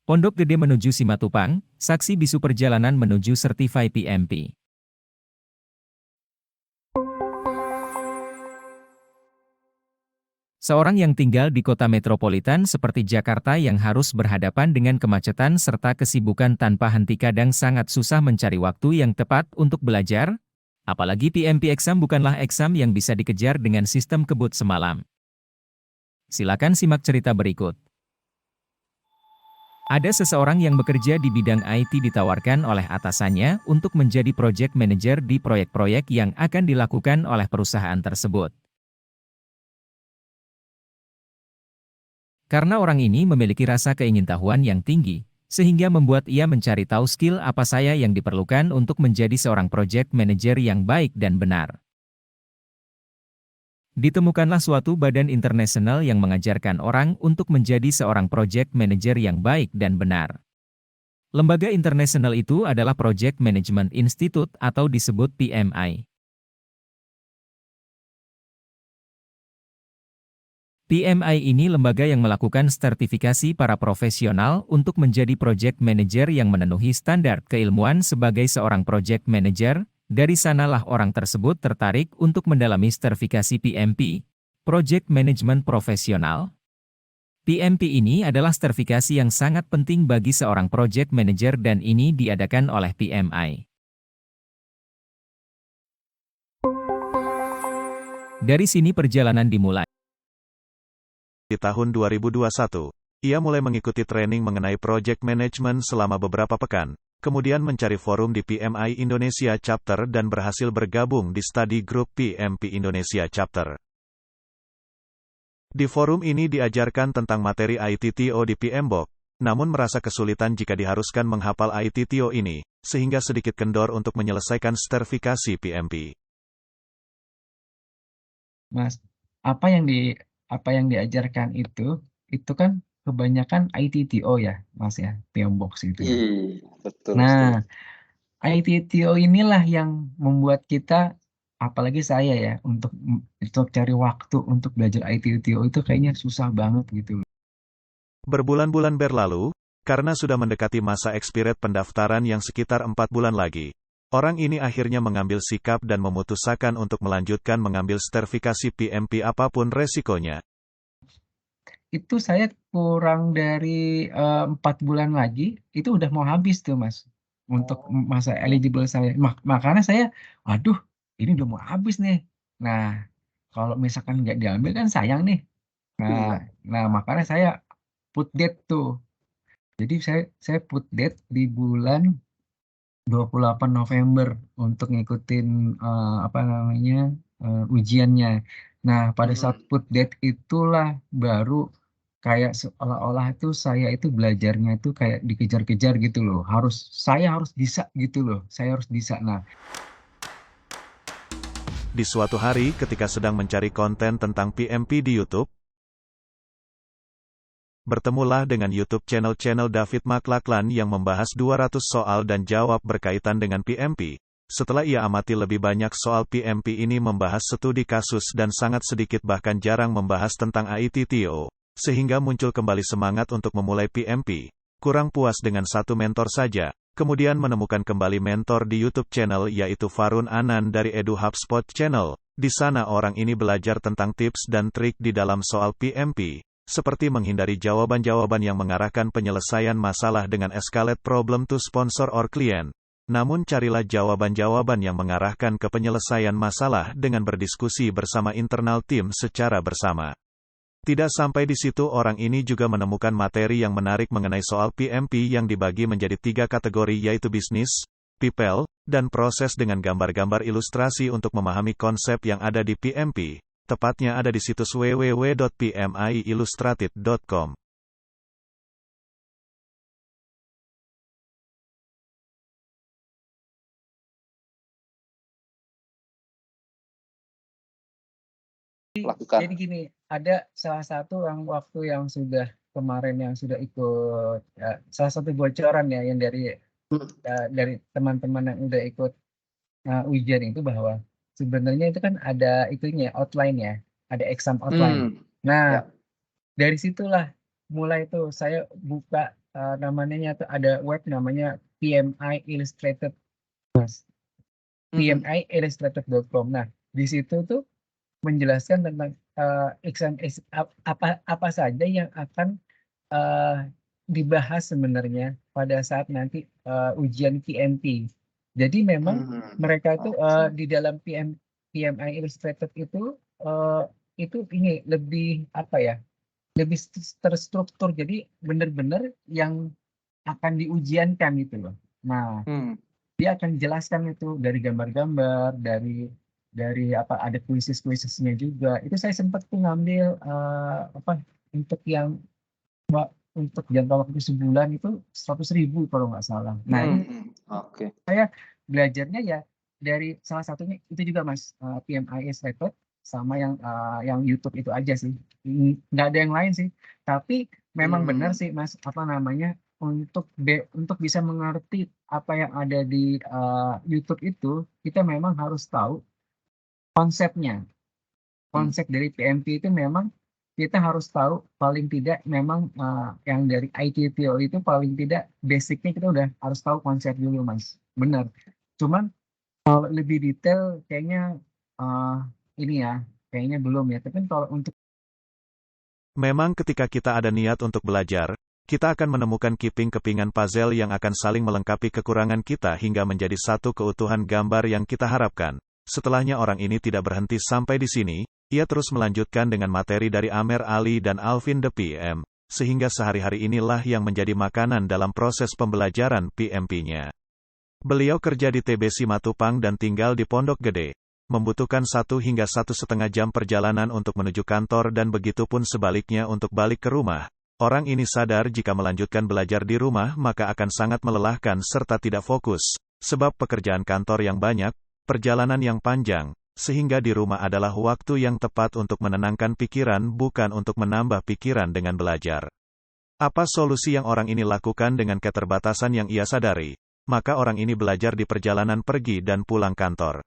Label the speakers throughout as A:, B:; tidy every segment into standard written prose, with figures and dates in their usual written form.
A: Pondok Gede menuju Simatupang, saksi bisu perjalanan menuju Certified PMP. Seorang yang tinggal di kota metropolitan seperti Jakarta yang harus berhadapan dengan kemacetan serta kesibukan tanpa henti kadang sangat susah mencari waktu yang tepat untuk belajar, apalagi PMP exam bukanlah exam yang bisa dikejar dengan sistem kebut semalam. Silakan simak cerita berikut. Ada seseorang yang bekerja di bidang IT ditawarkan oleh atasannya untuk menjadi project manager di proyek-proyek yang akan dilakukan oleh perusahaan tersebut. Karena orang ini memiliki rasa keingintahuan yang tinggi, sehingga membuat ia mencari tahu skill apa saja yang diperlukan untuk menjadi seorang project manager yang baik dan benar. Ditemukanlah suatu badan internasional yang mengajarkan orang untuk menjadi seorang project manager yang baik dan benar. Lembaga internasional itu adalah Project Management Institute atau disebut PMI. PMI ini lembaga yang melakukan sertifikasi para profesional untuk menjadi project manager yang memenuhi standar keilmuan sebagai seorang project manager. Dari sanalah orang tersebut tertarik untuk mendalami sertifikasi PMP, Project Management Profesional. PMP ini adalah sertifikasi yang sangat penting bagi seorang project manager dan ini diadakan oleh PMI. Dari sini perjalanan dimulai.
B: Di tahun 2021, ia mulai mengikuti training mengenai project management selama beberapa pekan, kemudian mencari forum di PMI Indonesia Chapter dan berhasil bergabung di study group PMP Indonesia Chapter. Di forum ini diajarkan tentang materi ITTO di PMBOK, namun merasa kesulitan jika diharuskan menghafal ITTO ini, sehingga sedikit kendor untuk menyelesaikan sertifikasi PMP.
C: Mas, apa yang diajarkan itu kan kebanyakan ITTO ya, Mas ya, PMBOK itu ya.
D: Iya, betul.
C: Nah, ITTO inilah yang membuat kita, apalagi saya ya, untuk cari waktu untuk belajar ITTO itu kayaknya susah banget gitu.
B: Berbulan-bulan berlalu, karena sudah mendekati masa expired pendaftaran yang sekitar 4 bulan lagi, orang ini akhirnya mengambil sikap dan memutuskan untuk melanjutkan mengambil sertifikasi PMP apapun resikonya.
C: Itu saya kurang dari 4 bulan lagi, itu udah mau habis tuh Mas, untuk masa eligible saya. Makanya saya, waduh ini udah mau habis nih. Nah, kalau misalkan nggak diambil kan sayang nih. Nah makanya saya put date tuh. Jadi saya put date di bulan 28 November untuk ngikutin, ujiannya. Nah, pada saat put date itulah baru kayak seolah-olah itu saya itu belajarnya itu kayak dikejar-kejar gitu loh, saya harus bisa gitu loh, saya harus bisa. Nah,
B: Di suatu hari ketika sedang mencari konten tentang PMP di YouTube, bertemulah dengan YouTube channel David McLachlan yang membahas 200 soal dan jawab berkaitan dengan PMP. Setelah ia amati lebih banyak soal PMP ini membahas studi kasus dan sangat sedikit bahkan jarang membahas tentang ITTO, sehingga muncul kembali semangat untuk memulai PMP. Kurang puas dengan satu mentor saja, kemudian menemukan kembali mentor di YouTube channel yaitu Farun Anan dari Edu HubSpot Channel. Di sana orang ini belajar tentang tips dan trik di dalam soal PMP, seperti menghindari jawaban-jawaban yang mengarahkan penyelesaian masalah dengan escalate problem to sponsor or client. Namun carilah jawaban-jawaban yang mengarahkan ke penyelesaian masalah dengan berdiskusi bersama internal tim secara bersama. Tidak sampai di situ orang ini juga menemukan materi yang menarik mengenai soal PMP yang dibagi menjadi 3 kategori yaitu bisnis, people, dan proses dengan gambar-gambar ilustrasi untuk memahami konsep yang ada di PMP. Tepatnya ada di situs www.pmiillustrated.com.
D: Lakukan.
C: jadi gini, ada salah satu waktu yang sudah kemarin yang sudah ikut, salah satu bocoran ya yang dari teman-teman yang udah ikut ujian itu bahwa sebenarnya itu kan ada itunya outline ya, ada exam outline. Nah,
D: Ya.
C: dari situlah mulai tuh saya buka namanya tuh ada web namanya PMI Illustrated, PMIillustrated.com. Nah, di situ tuh menjelaskan tentang apa saja yang akan dibahas sebenarnya pada saat nanti ujian PMP. Jadi memang mereka tuh
D: Oke.
C: di dalam PMI Illustrated itu ini lebih apa ya? Lebih terstruktur. Jadi benar-benar yang akan diujiankan gitu loh. Nah, dia akan jelaskan itu dari gambar-gambar, dari apa ada kuisis-kuisisnya juga. Itu saya sempat tuh ngambil apa untuk yang untuk jangka waktu sebulan itu 100.000 kalau nggak salah. Nah, ini
D: Oke.
C: saya belajarnya ya dari salah satunya itu juga Mas, PMIS Method sama yang YouTube itu aja sih. Nggak ada yang lain sih. Tapi memang benar sih Mas, apa namanya, untuk bisa mengerti apa yang ada di YouTube itu, kita memang harus tahu konsepnya. Konsep dari PMP itu memang kita harus tahu paling tidak memang yang dari ITTO itu paling tidak basicnya kita udah harus tahu konsep dulu Mas. Benar. Cuman kalau lebih detail kayaknya ini ya, kayaknya belum ya. Tapi kalau untuk
B: Memang ketika kita ada niat untuk belajar, kita akan menemukan keping-kepingan puzzle yang akan saling melengkapi kekurangan kita hingga menjadi satu keutuhan gambar yang kita harapkan. Setelahnya orang ini tidak berhenti sampai di sini, ia terus melanjutkan dengan materi dari Amer Ali dan Alvin the PM, sehingga sehari-hari inilah yang menjadi makanan dalam proses pembelajaran PMP-nya. Beliau kerja di TBC Matupang dan tinggal di Pondok Gede. Membutuhkan 1 hingga 1,5 jam perjalanan untuk menuju kantor dan begitu pun sebaliknya untuk balik ke rumah. Orang ini sadar jika melanjutkan belajar di rumah maka akan sangat melelahkan serta tidak fokus, sebab pekerjaan kantor yang banyak, perjalanan yang panjang, sehingga di rumah adalah waktu yang tepat untuk menenangkan pikiran bukan untuk menambah pikiran dengan belajar. Apa solusi yang orang ini lakukan dengan keterbatasan yang ia sadari? Maka orang ini belajar di perjalanan pergi dan pulang kantor.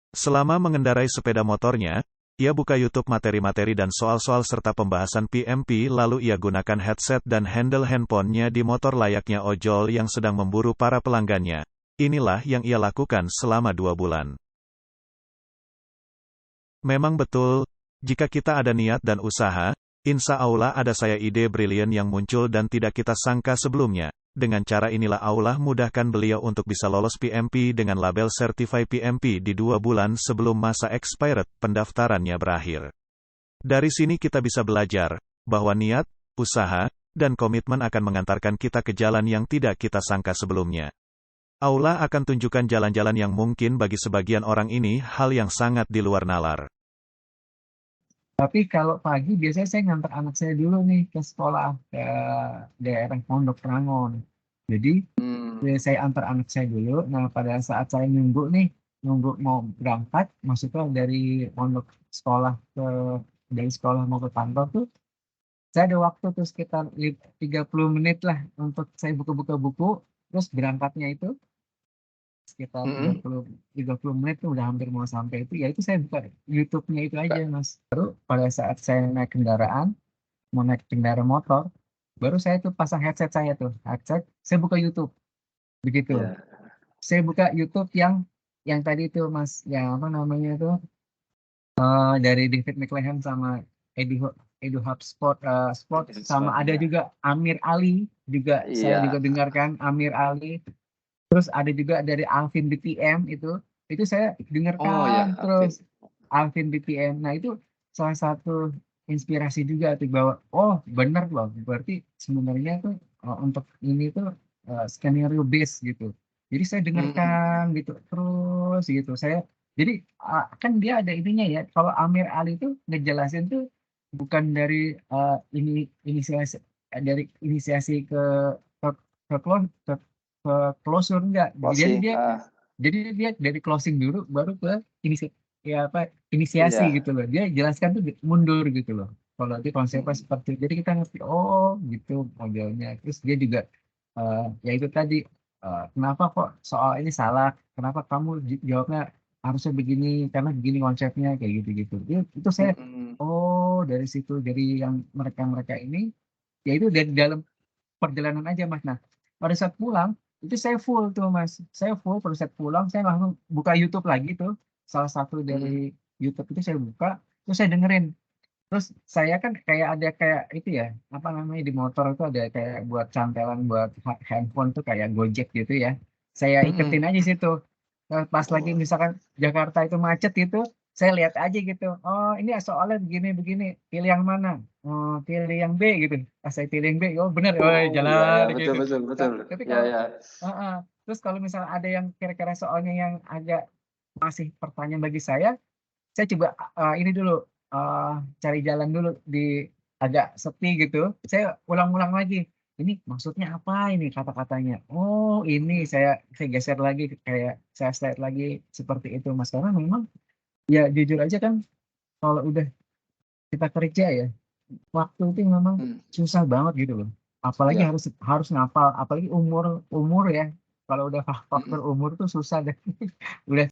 B: Selama mengendarai sepeda motornya, ia buka YouTube materi-materi dan soal-soal serta pembahasan PMP lalu ia gunakan headset dan handle handphonenya di motor layaknya ojol yang sedang memburu para pelanggannya. Inilah yang ia lakukan selama 2 bulan. Memang betul, jika kita ada niat dan usaha, insya Allah ada saya ide brilian yang muncul dan tidak kita sangka sebelumnya. Dengan cara inilah Allah mudahkan beliau untuk bisa lolos PMP dengan label Certified PMP di 2 bulan sebelum masa expired pendaftarannya berakhir. Dari sini kita bisa belajar, bahwa niat, usaha, dan komitmen akan mengantarkan kita ke jalan yang tidak kita sangka sebelumnya. Allah akan tunjukkan jalan-jalan yang mungkin bagi sebagian orang ini hal yang sangat di luar nalar.
C: Tapi kalau pagi biasanya saya ngantar anak saya dulu nih ke sekolah ke daerah Pondok Rangon. Jadi saya antar anak saya dulu. Nah pada saat saya nunggu mau berangkat, maksudnya dari pondok sekolah dari sekolah mau ke kantor tuh, saya ada waktu tuh sekitar 30 menit lah untuk saya buka-buka buku, terus berangkatnya itu sekitar 30 menit tuh udah hampir mau sampai itu, ya itu saya buka YouTube-nya itu aja Mas. Baru pada saat saya naik kendaraan, mau naik kendaraan motor, baru saya tuh pasang headset, saya buka YouTube, begitu.
D: Ya.
C: Saya buka YouTube yang tadi itu Mas, yang apa namanya itu dari David McLaren sama Edu HubSpot Sport, sama ada juga Amir Ali juga, saya juga dengarkan Amir Ali. Terus ada juga dari Alvin BPM itu saya dengarkan terus Alvin BPM. Nah itu salah satu inspirasi juga tuh bahwa oh benar loh, berarti sebenarnya tuh untuk ini tuh skenario base gitu. Jadi saya dengarkan gitu terus gitu. Jadi kan dia ada ininya ya. Kalau Amir Ali itu ngejelasin tuh bukan dari inisiasi ke closure enggak. Jadi dia dari closing dulu baru ke inisiasi
D: Iya.
C: gitu loh. Dia jelaskan tuh mundur gitu loh. Kalau nanti konsepnya seperti itu. Jadi kita ngerti oh gitu modelnya. Terus dia juga ya itu tadi kenapa kok soal ini salah? Kenapa kamu jawabnya harusnya begini karena begini konsepnya kayak gitu-gitu. Itu saya
D: Mm-mm.
C: oh dari situ dari yang mereka-mereka ini ya itu dari dalam perjalanan aja Mas. Nah, pada saat pulang itu saya full tuh Mas. Saya full pada saat pulang saya langsung buka YouTube lagi tuh. Salah satu
D: Mm-mm.
C: dari YouTube itu saya buka, terus saya dengerin. Terus saya kan kayak ada kayak itu ya, apa namanya di motor itu ada kayak buat cantelan buat handphone tuh kayak Gojek gitu ya. Saya iketin
D: Mm-mm.
C: aja situ. Pas lagi
D: Oh.
C: misalkan Jakarta itu macet gitu, saya lihat aja gitu. Oh ini soalnya begini-begini, pilih yang mana? Oh pilih yang B gitu. Pas saya pilih yang B, oh bener, oh
D: Oh, ya,
C: jalan
D: ya, betul,
C: gitu.
D: betul,
C: Nah,
D: betul.
C: tapi
D: Ya,
C: kalau
D: ya.
C: terus kalau misalnya ada yang kira-kira soalnya yang agak masih pertanyaan bagi saya coba ini dulu eh, cari jalan dulu di agak sepi gitu. Saya ulang-ulang lagi. Ini maksudnya apa ini kata-katanya? Oh, ini
D: Mm-mm.
C: saya geser lagi kayak saya slide lagi seperti itu Mas. Karena memang ya jujur aja kan kalau udah kita kerja ya, waktu itu memang
D: Mm.
C: susah banget gitu loh. Apalagi
D: Ya.
C: harus harus ngapal, apalagi umur umur ya. Kalau udah faktor
D: Mm-mm.
C: umur tuh susah deh. Udah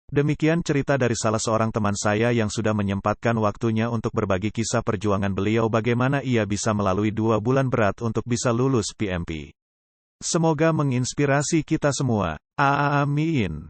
B: Demikian cerita dari salah seorang teman saya yang sudah menyempatkan waktunya untuk berbagi kisah perjuangan beliau bagaimana ia bisa melalui 2 bulan berat untuk bisa lulus PMP. Semoga menginspirasi kita semua. Amin.